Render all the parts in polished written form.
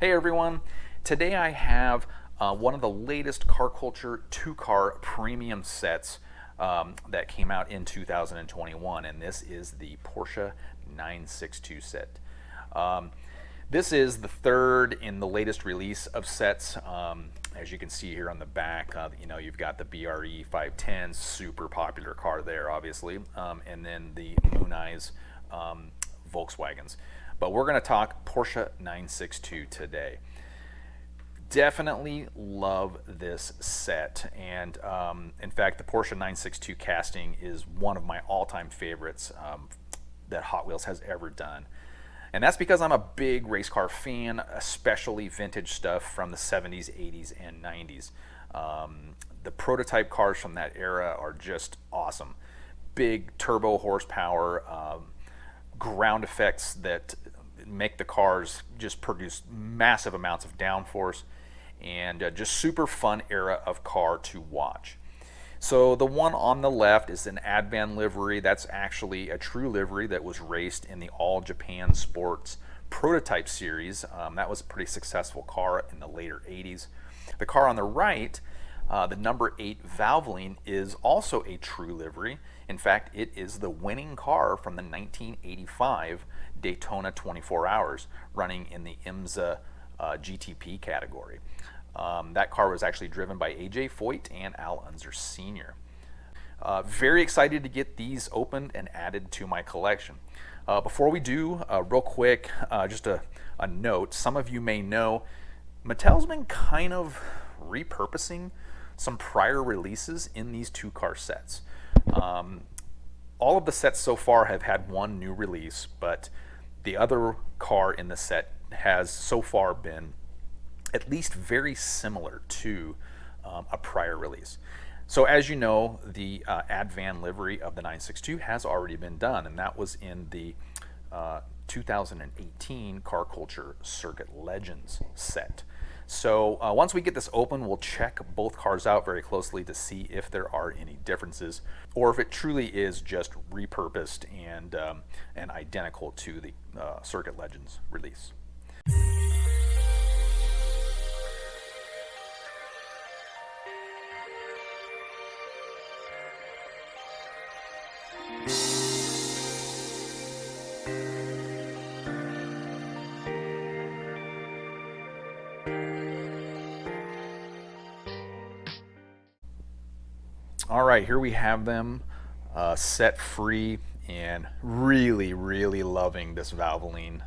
Hey everyone, today I have one of the latest Car Culture 2-car premium sets that came out in 2021, and this is the Porsche 962 set. Um, this is the third in the latest release of sets. As you can see here on the back, you've got the BRE 510, super popular car there, obviously, and then the Moon Eyes Volkswagens. But we're going to talk Porsche 962 today. Definitely love this set, and in fact, the Porsche 962 casting is one of my all-time favorites that Hot Wheels has ever done. And that's because I'm a big race car fan, especially vintage stuff from the 70s, 80s, and 90s. The prototype cars from that era are just awesome. Big turbo horsepower, ground effects that make the cars just produce massive amounts of downforce, and just super fun era of car to watch. So the one on the left is an Advan livery. That's actually a true livery that was raced in the All Japan Sports prototype series. That was a pretty successful car in the later 80s. The car on the right, the number 8 Valvoline, is also a true livery. In fact, it is the winning car from the 1985 Daytona 24 Hours, running in the IMSA GTP category. That car was actually driven by A.J. Foyt and Al Unser Sr. Very excited to get these opened and added to my collection. Before we do, real quick, just a note. Some of you may know Mattel's been kind of repurposing some prior releases in these 2-car sets. All of the sets so far have had one new release, but the other car in the set has so far been at least very similar to a prior release. So as you know, the Advan livery of the 962 has already been done, and that was in the 2018 Car Culture Circuit Legends set. So once we get this open, we'll check both cars out very closely to see if there are any differences, or if it truly is just repurposed and identical to the Circuit Legends release. All right, here we have them set free, and really, really loving this Valvoline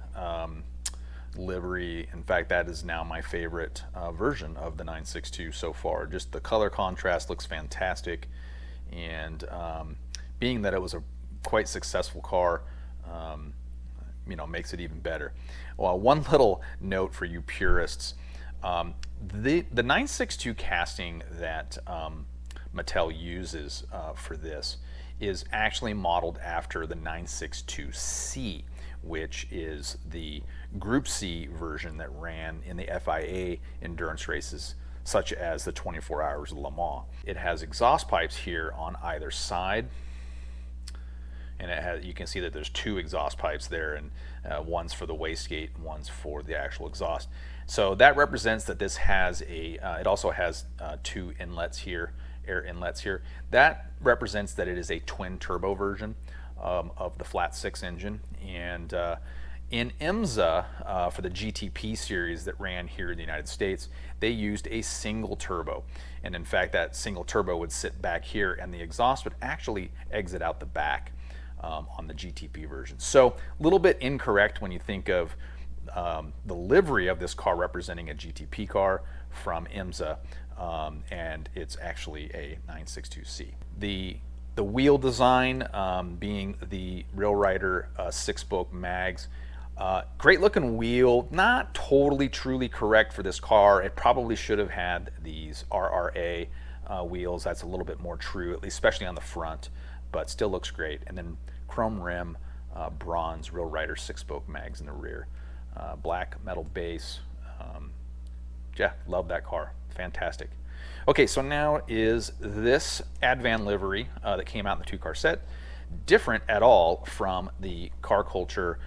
livery. In fact, that is now my favorite version of the 962 so far. Just the color contrast looks fantastic, and being that it was a quite successful car, makes it even better. Well, one little note for you purists: the 962 casting that Mattel uses for this is actually modeled after the 962C, which is the Group C version that ran in the FIA endurance races, such as the 24 Hours of Le Mans. It has exhaust pipes here on either side, and you can see that there's 2 exhaust pipes there, and one's for the wastegate and one's for the actual exhaust. So that represents that this has it also has 2 inlets here, air inlets here. That represents that it is a twin turbo version of the flat 6 engine. And in IMSA, for the GTP series that ran here in the United States, they used a single turbo. And in fact, that single turbo would sit back here, and the exhaust would actually exit out the back on the GTP version. So a little bit incorrect when you think of the livery of this car representing a GTP car from IMSA, and it's actually a 962C. The wheel design being the Real Rider 6-spoke mags. Great looking wheel, not totally truly correct for this car. It probably should have had these RRA wheels. That's a little bit more true, at least especially on the front, but still looks great. And then chrome rim, bronze Real Rider 6-spoke mags in the rear. Black metal base. Yeah, love that car. Fantastic. Okay, so now is this Advan livery that came out in the 2-car set different at all from the Car Culture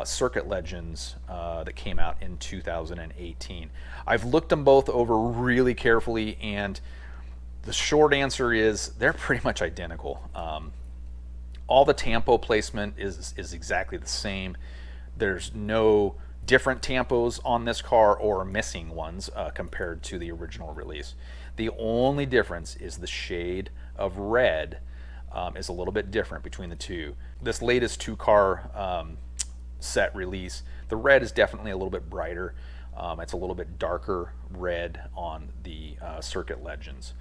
Circuit Legends that came out in 2018. I've looked them both over really carefully, and the short answer is they're pretty much identical. All the tampo placement is exactly the same. There's no different tampos on this car or missing ones compared to the original release. The only difference is the shade of red is a little bit different between the two. This latest two-car set release, the red is definitely a little bit brighter. It's a little bit darker red on the Circuit Legends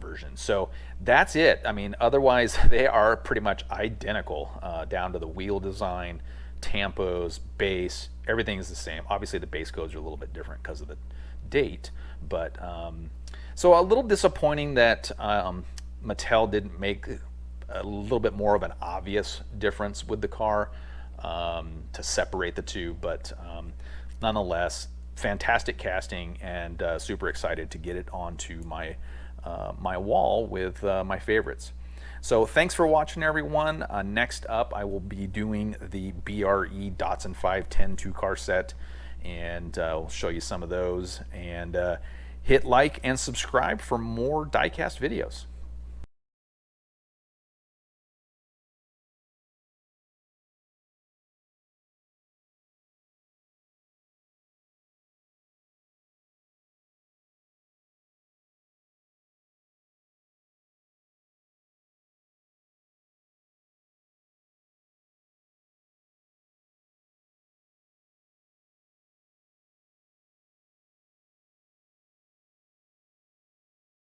version. So that's it. I mean, otherwise they are pretty much identical down to the wheel design, tampos, base, everything is the same. Obviously the base codes are a little bit different because of the date, but so a little disappointing that Mattel didn't make a little bit more of an obvious difference with the car to separate the two, but nonetheless, fantastic casting, and super excited to get it onto my my wall with my favorites. So thanks for watching, everyone. Next up, I will be doing the BRE Datsun 510 two-car set, and I'll show you some of those. And hit like and subscribe for more diecast videos.